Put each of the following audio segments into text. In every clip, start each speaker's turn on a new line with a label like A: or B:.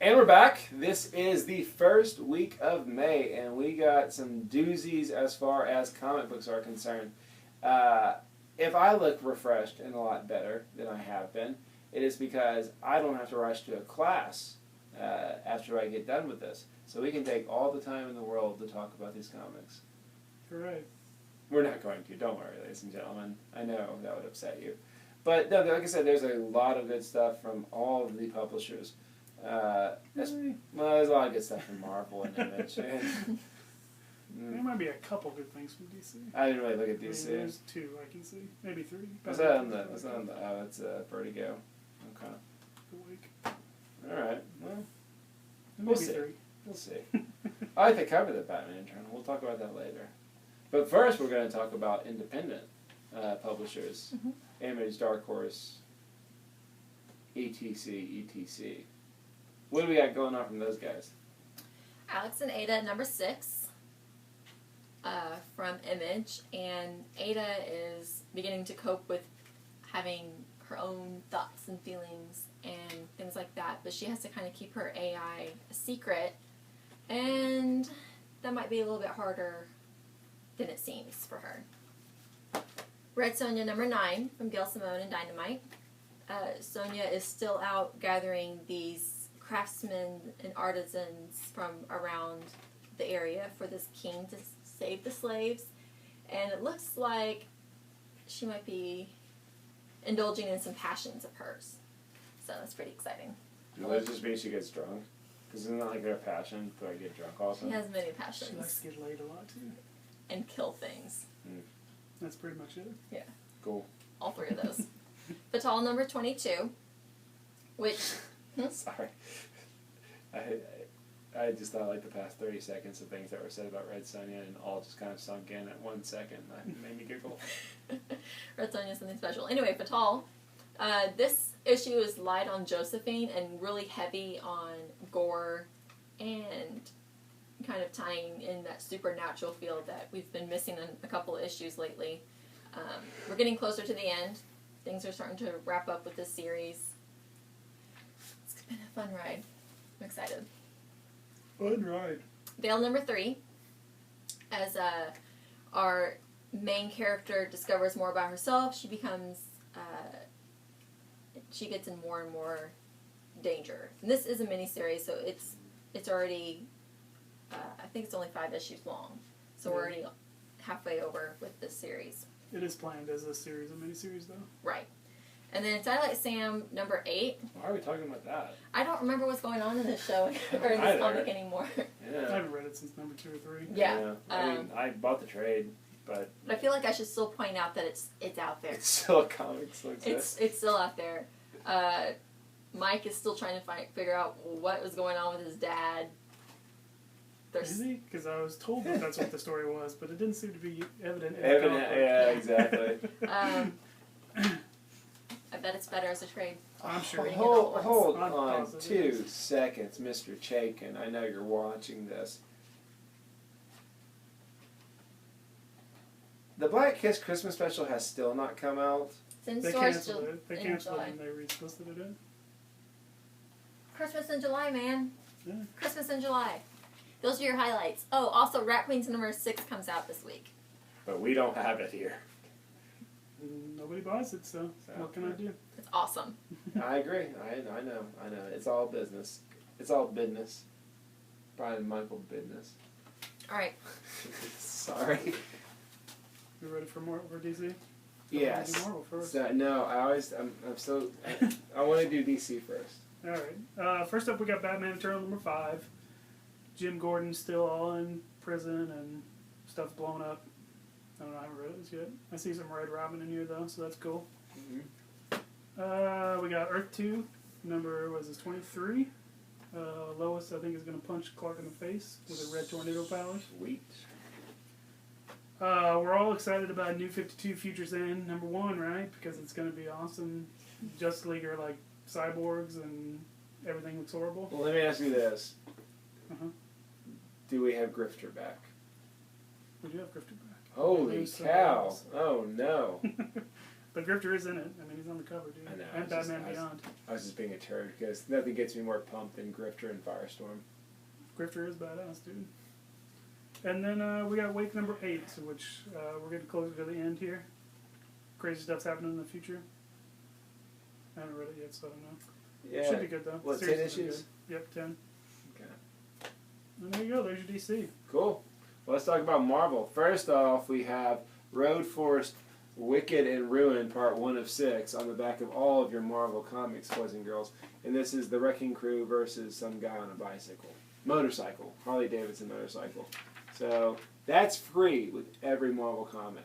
A: And we're back. This is the first week of May, and we got some doozies as far as comic books are concerned. If I look refreshed and a lot better than I have been, it is because I don't have to rush to a class after I get done with this. So we can take all the time in the world to talk about these comics.
B: Right.
A: We're not going to. Don't worry, ladies and gentlemen. I know that would upset you. But no, like I said, there's a lot of good stuff from all of the publishers. Well, there's a lot of good stuff from Marvel and Image.
B: There might be a couple good things from DC.
A: I didn't really look at DC.
B: There's two I can see, maybe three.
A: What's that on the? Oh, it's Vertigo. Okay.
B: Awake.
A: All right. Well,
B: Maybe
A: see.
B: three.
A: We'll see. I like the cover of the Batman Eternal. We'll talk about that later. But first, we're going to talk about independent publishers: Image, Dark Horse, etc. What do we got going on from those guys?
C: Alex and Ada, number 6, from Image, and Ada is beginning to cope with having her own thoughts and feelings and things like that, but she has to kind of keep her AI a secret, and that might be a little bit harder than it seems for her. Red Sonja, number 9, from Gail Simone and Dynamite. Sonja is still out gathering these craftsmen and artisans from around the area for this king to save the slaves, and it looks like she might be indulging in some passions of hers, so that's pretty exciting.
A: Does that just mean she gets drunk? Because isn't that like her passion to like get drunk also?
C: She has many
B: She likes
C: passions
B: to get laid a lot too.
C: and kill things.
B: That's pretty much it.
C: Yeah,
A: Cool.
C: all 3 of those. Fatal, number 22, which
A: Sorry. I just thought like the past 30 seconds of things that were said about Red Sonja and all just kind of sunk in at 1 second. That made me giggle.
C: Red Sonja is something special. Anyway, Fatal. This issue is light on Josephine and really heavy on gore and kind of tying in that supernatural feel that we've been missing in a couple of issues lately. We're getting closer to the end. Things are starting to wrap up with this series. It's been a fun ride. I'm excited.
B: Fun ride.
C: Veil, number 3. As our main character discovers more about herself, she becomes, she gets in more and more danger. And this is a miniseries, so it's already, I think it's only 5 issues long. So we're already halfway over with this series.
B: It is planned as a miniseries though.
C: Right. And then Twilight Sam, number 8.
A: Why are we talking about that?
C: I don't remember what's going on in this show or in this comic anymore.
B: I
A: Yeah.
B: haven't read it since number 2 or 3.
C: Yeah.
A: I mean, I bought the trade, but
C: But I feel like I should still point out that it's out there.
A: it's still a comic, still exists.
C: It's still out there. Mike is still trying to figure out what was going on with his dad.
B: Is he? Because I was told that that's what the story was, but it didn't seem to be evident in
A: Evident,
B: the comic.
A: yeah, exactly.
C: I bet it's better as a trade.
B: I'm sure.
C: Reading it all at
A: Hold
B: I'm
A: on
B: positive.
A: 2 seconds, Mr. Chaikin. I know you're watching this. The Black Kiss Christmas special has still not come out.
C: It's in
B: They
C: stores
B: canceled
C: till
B: it. They
C: in
B: canceled
C: July.
B: it and they relisted it in.
C: Christmas in July, man.
B: Yeah.
C: Christmas in July. Those are your highlights. Oh, also, Rat Queens number 6 comes out this week.
A: But we don't have it here.
B: Nobody buys it, so what can I do?
C: It's awesome.
A: I agree. I know. It's all business. It's all business. Brian and Michael business.
C: All right.
A: Sorry.
B: You ready for more for DC?
A: Yes.
B: Do Marvel first.
A: So, no, I'm so... I want to do DC first.
B: All right. First up, we got Batman Eternal number 5. Jim Gordon's still all in prison and stuff's blown up. I don't know, I haven't read this yet. I see some Red Robin in here though, so that's cool. We got Earth 2, number, what is this, 23? Lois, I think, is going to punch Clark in the face with her red tornado powers.
A: Sweet.
B: We're all excited about New 52 Futures End, number 1, right? Because it's going to be awesome. Justice League are like cyborgs and everything looks horrible.
A: Well, let me ask you this.
B: Uh-huh.
A: Do we have Grifter back?
B: We do have Grifter back.
A: Holy
B: There's some
A: cow.
B: else.
A: Oh, no.
B: But Grifter is in it. I mean, he's on the cover, dude.
A: I know,
B: And
A: it's just-
B: Batman Beyond.
A: I was just being a turd because nothing gets me more pumped than Grifter and Firestorm.
B: Grifter is badass, dude. And then we got Wake number 8, which we're getting closer to the end here. Crazy stuff's happening in the future. I haven't read it yet, so I don't know.
A: Yeah.
B: Should be good, though.
A: What,
B: Series
A: 10
B: is really
A: issues?
B: good. Yep, 10.
A: Okay.
B: And there you go. There's your DC.
A: Cool. Well, let's talk about Marvel. First off, we have Road Force Wicked and Ruin Part 1 of 6 on the back of all of your Marvel Comics, boys and girls. And this is the Wrecking Crew versus some guy on a bicycle. Motorcycle. Harley Davidson motorcycle. So, that's free with every Marvel comic.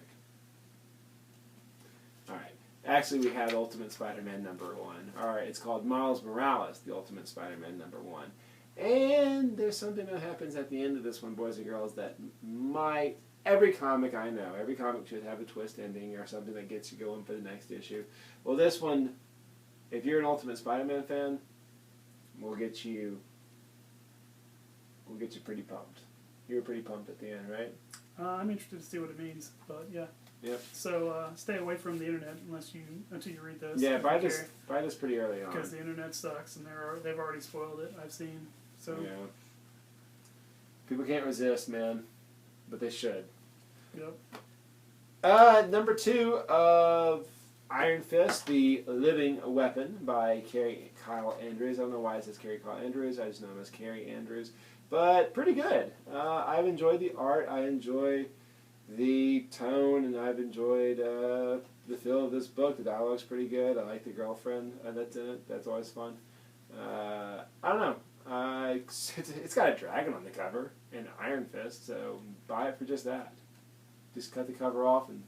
A: Alright. Actually, we have Ultimate Spider-Man number 1. Alright, it's called Miles Morales, the Ultimate Spider-Man number 1. And there's something that happens at the end of this one, boys and girls, that might... Every comic I know, every comic should have a twist ending or something that gets you going for the next issue. Well, this one, if you're an Ultimate Spider-Man fan, we'll get you pretty pumped. You were pretty pumped at the end, right?
B: I'm interested to see what it means, but yeah.
A: Yep.
B: So stay away from the internet until you read this.
A: Yeah, buy this pretty early on.
B: Because the internet sucks, and they've already spoiled it. I've seen. So
A: yeah. People can't resist, man, but they should.
B: Yep.
A: Number 2 of Iron Fist, The Living Weapon by Carrie Kyle Andrews. I don't know why it says Carrie Kyle Andrews. I just know him as Carrie Andrews. But pretty good. I've enjoyed the art. I enjoy the tone, and I've enjoyed the feel of this book. The dialogue's pretty good. I like the girlfriend that's in it. That's always fun. I don't know. It's got a dragon on the cover and Iron Fist, so buy it for just that. Just cut the cover off and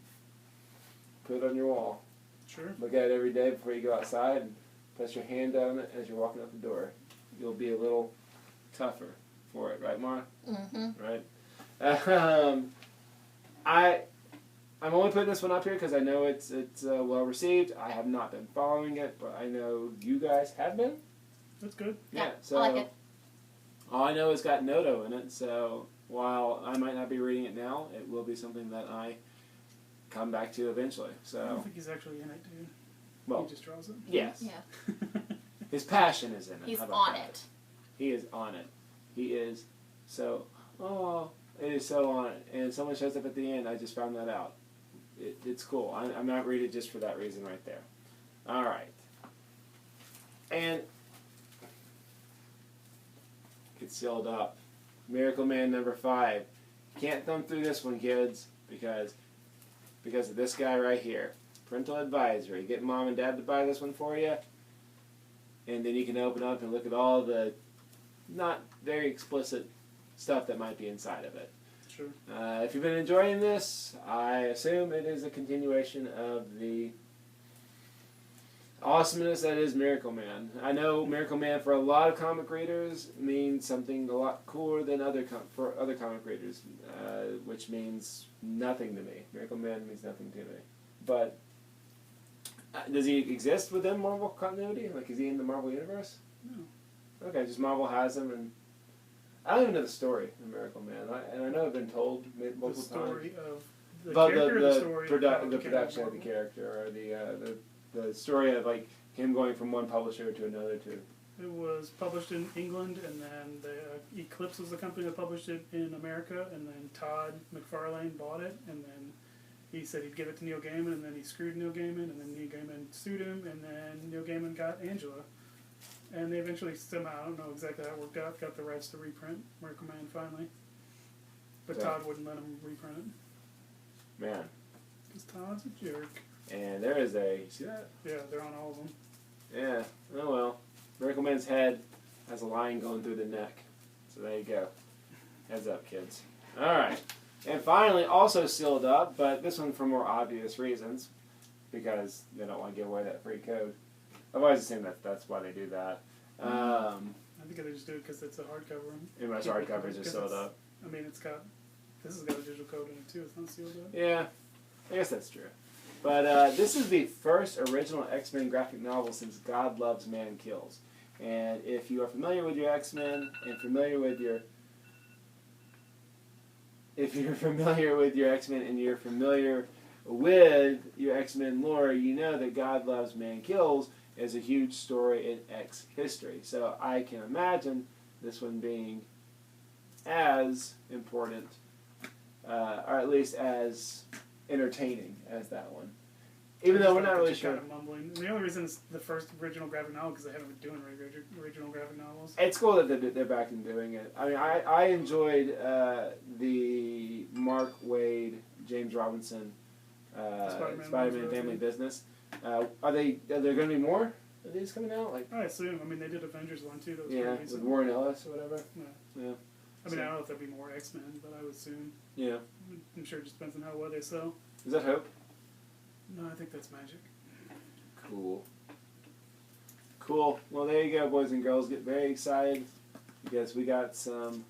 A: put it on your wall.
B: Sure.
A: Look at it every day before you go outside and press your hand on it as you're walking out the door. You'll be a little tougher for it, right, Mara?
C: Mm-hmm.
A: Right. I'm only putting this one up here because I know it's well received. I have not been following it, but I know you guys have been.
B: That's good.
C: Yeah,
A: So
C: I like it.
A: all I know is got Noto in it. So while I might not be reading it now, it will be something that I come back to eventually.
B: I
A: So
B: don't think he's actually in it, dude.
A: well,
B: He just draws it.
A: yes,
C: Yeah.
A: his passion is in it.
C: He's
A: How about
C: on
A: that?
C: it.
A: He is on it. He is so. Oh, it is so on it. And someone shows up at the end. I just found that out. It's cool. I'm not reading it just for that reason right there. All right. And it's sealed up. Miracle Man number 5. Can't thumb through this one, kids, because of this guy right here. Parental advisory. Get mom and dad to buy this one for you, and then you can open up and look at all the not very explicit stuff that might be inside of it.
B: Sure.
A: If you've been enjoying this, I assume it is a continuation of the awesomeness that is Miracle Man. I know Miracle Man for a lot of comic readers means something a lot cooler than for other comic readers, which means nothing to me. Miracle Man means nothing to me. But does he exist within Marvel continuity? Like, is he in the Marvel universe?
B: No.
A: Okay, just Marvel has him, and I don't even know the story of Miracle Man, and I know I've been told multiple
B: The story
A: times.
B: of the
A: But
B: character, or the story of how
A: the
B: it became
A: production of the
B: Marvel?
A: character, or the story of like him going from one publisher to another to.
B: It was published in England, and then the Eclipse was the company that published it in America, and then Todd McFarlane bought it, and then he said he'd give it to Neil Gaiman, and then he screwed Neil Gaiman, and then Neil Gaiman sued him, and then Neil Gaiman got Angela. And they eventually somehow, I don't know exactly how it worked out, got the rights to reprint Miracle Man finally. But
A: Yeah.
B: Todd wouldn't let him reprint it.
A: Man,
B: Because Todd's a jerk.
A: and there is you see that?
B: Yeah, they're on all of them.
A: Yeah, oh well. Miracle Man's head has a line going through the neck. So there you go. Heads up, kids. Alright. And finally, also sealed up, but this one for more obvious reasons, because they don't want to give away that free code. I've always assumed that's why they do that.
B: I think they just do it because it's a hardcover.
A: And most hardcovers are sealed up.
B: I mean, this has got a digital code in it too. It's not sealed up.
A: Yeah, I guess that's true. But this is the first original X-Men graphic novel since God Loves, Man Kills. And if you are familiar with your X-Men and familiar with your... If you're familiar with your X-Men and you're familiar with your X-Men lore, you know that God loves, man kills is a huge story in X history. So I can imagine this one being as important, or at least as entertaining as that one. Even though we're not really sure.
B: Kind of mumbling. The only reason it's the first original graphic novel because they haven't been doing original graphic novels.
A: It's cool that they're back and doing it. I mean, I enjoyed the Mark Waid, James Robinson, Spider-Man Family Business. Are there going to be more of these coming out? Like,
B: I assume. I mean, they did Avengers 1 too. That was
A: yeah, with Warren Ellis or whatever. Yeah.
B: I mean, I don't know if there'll be more X-Men, but I would assume.
A: Yeah.
B: I'm sure it just depends on how well they sell.
A: Is that Hope?
B: No, I think that's Magic.
A: Cool. Cool. Well, there you go, boys and girls. Get very excited because we got some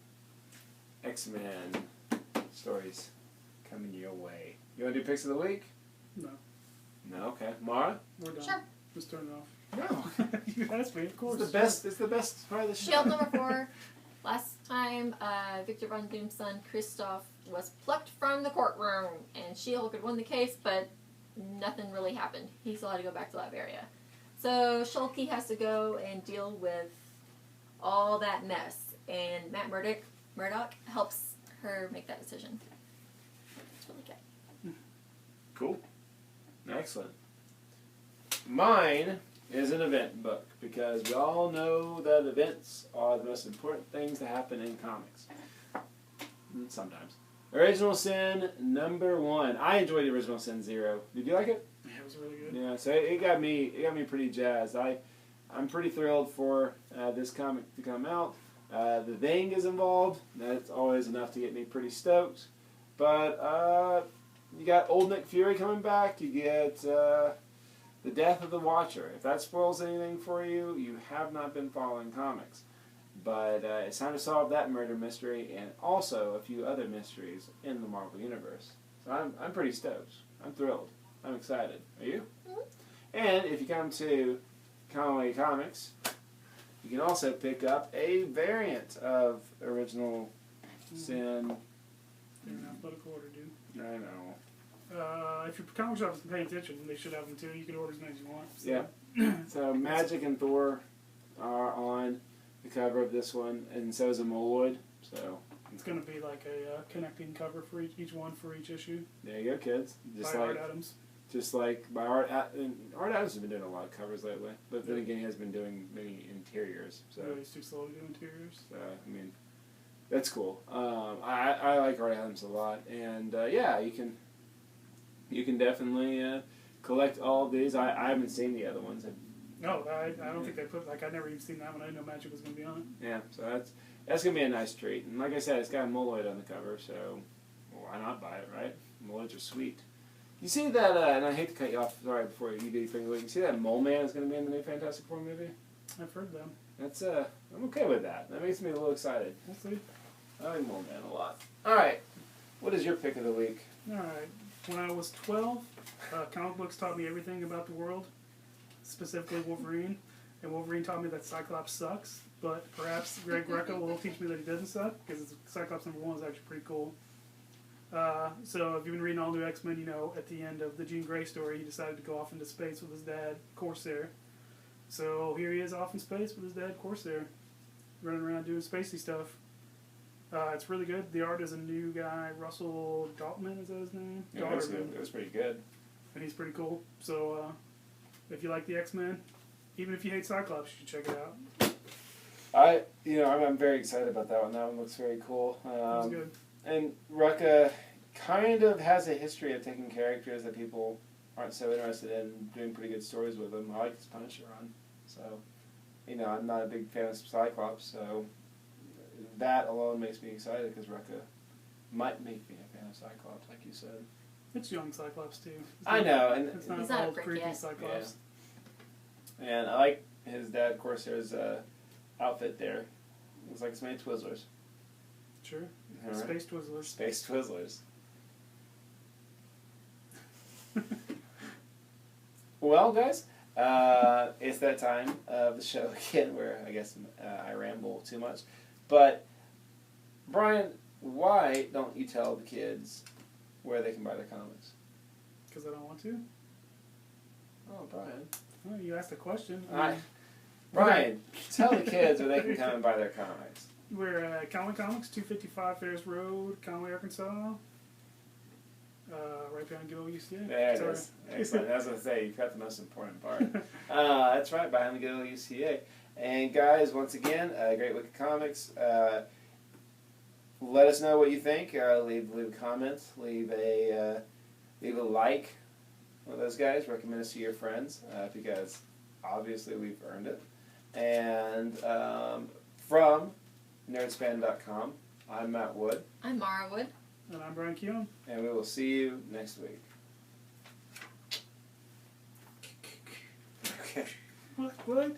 A: X-Men stories coming your way. You want to do picks of the week?
B: No.
A: No. Okay. Mara?
B: We're done.
C: Sure.
B: Just turn it off.
A: No.
B: You asked me, of course.
A: It's the best. It's the best part of the show.
C: Shield number 4. Last time, Victor Von Doom's son, Kristoff, was plucked from the courtroom, and Shield could win the case, but nothing really happened. He still had to go back to Latveria. So Shulky has to go and deal with all that mess, and Matt Murdock helps her make that decision. It's really good.
A: Cool. Excellent. Mine is an event book because we all know that events are the most important things to happen in comics. Sometimes. Original Sin number 1. I enjoyed the Original Sin 0. Did you like it?
B: Yeah, it was really good.
A: Yeah, so it got me pretty jazzed. I'm pretty thrilled for this comic to come out. The Thing is involved. That's always enough to get me pretty stoked. But you got old Nick Fury coming back. You get the death of the Watcher. If that spoils anything for you, you have not been following comics. But it's time to solve that murder mystery and also a few other mysteries in the Marvel Universe. So I'm pretty stoked. I'm thrilled. I'm excited. Are you?
C: Mm-hmm.
A: And if you come to Conway Comics, you can also pick up a variant of Original Sin.
B: They're in alphabetical order, dude.
A: I know.
B: If your comic shop is paying attention, they should have them too. You can order as many as you want. So.
A: Yeah. So Magic and Thor are on the cover of this one, and so is a Moloid. So
B: it's going to be like a connecting cover for each one for each issue.
A: There you go, kids. Just
B: by
A: like
B: Art Adams.
A: Just like by Art Adams has been doing a lot of covers lately, but then again, he has been doing many interiors. So
B: he's too slow to do interiors.
A: I mean, that's cool. I like Art Adams a lot, and yeah, you can definitely collect all of these. I haven't seen the other ones.
B: No, I don't think they put, like, I'd never even seen that one. I didn't know Magic was going to be on it.
A: Yeah, so that's going to be a nice treat. And like I said, it's got a Moloid on the cover, so why not buy it, right? Moloids are sweet. You see that, and I hate to cut you off, sorry, before you do your thing, you see that Mole Man is going to be in the new Fantastic Four movie?
B: I've heard them.
A: That's, I'm okay with that. That makes me a little excited.
B: We'll see.
A: I like Mole Man a lot. Alright, what is your pick of the week?
B: Alright, when I was 12, comic books taught me everything about the world, specifically Wolverine. And Wolverine taught me that Cyclops sucks, but perhaps Greg Rucka will teach me that he doesn't suck, because Cyclops number 1 is actually pretty cool. So if you've been reading all new X-Men, you know at the end of the Jean Grey story, he decided to go off into space with his dad, Corsair. So here he is off in space with his dad, Corsair, running around doing spacey stuff. It's really good. The art is a new guy, Russell Daltman, is that his name?
A: Yeah, it was pretty good.
B: And he's pretty cool. So if you like the X-Men, even if you hate Cyclops, you should check it out.
A: I'm very excited about that one. That one looks very cool.
B: It's good.
A: And Rucka kind of has a history of taking characters that people aren't so interested in, doing pretty good stories with them. I like his Punisher run. So, I'm not a big fan of Cyclops, so that alone makes me excited because Rucka might make me a fan of Cyclops, like you said.
B: It's young Cyclops, too.
A: I know. And
B: it's not
C: he's
B: an
C: not a
B: old,
C: prick
B: creepy
C: yet.
B: Cyclops.
A: Yeah. And I like his dad, Corsair's outfit there. Looks like it's made of Twizzlers.
B: Sure.
A: All right.
B: Space Twizzlers.
A: Space Twizzlers. Well, guys, it's that time of the show again where I guess I ramble too much. But, Brian, why don't you tell the kids where they can buy their comics?
B: because I don't want to.
A: Oh, Brian.
B: Well, you asked a question.
A: Brian, tell the kids where they can come and buy their comics.
B: We're at Conway Comics, 255 Ferris Road, Conway, Arkansas. Right behind Good Old UCA.
A: There it
B: Sorry.
A: is. Excellent. As I say, you got the most important part. That's right, behind the Good Old UCA. And guys, once again, Great Week of Comics. Let us know what you think. Leave a comment. Leave a like. One of those guys. Recommend us to your friends because obviously we've earned it. And from nerdspan.com, I'm Matt Wood.
C: I'm Mara Wood.
B: And I'm Brian Keown.
A: And we will see you next week. Okay.
B: What?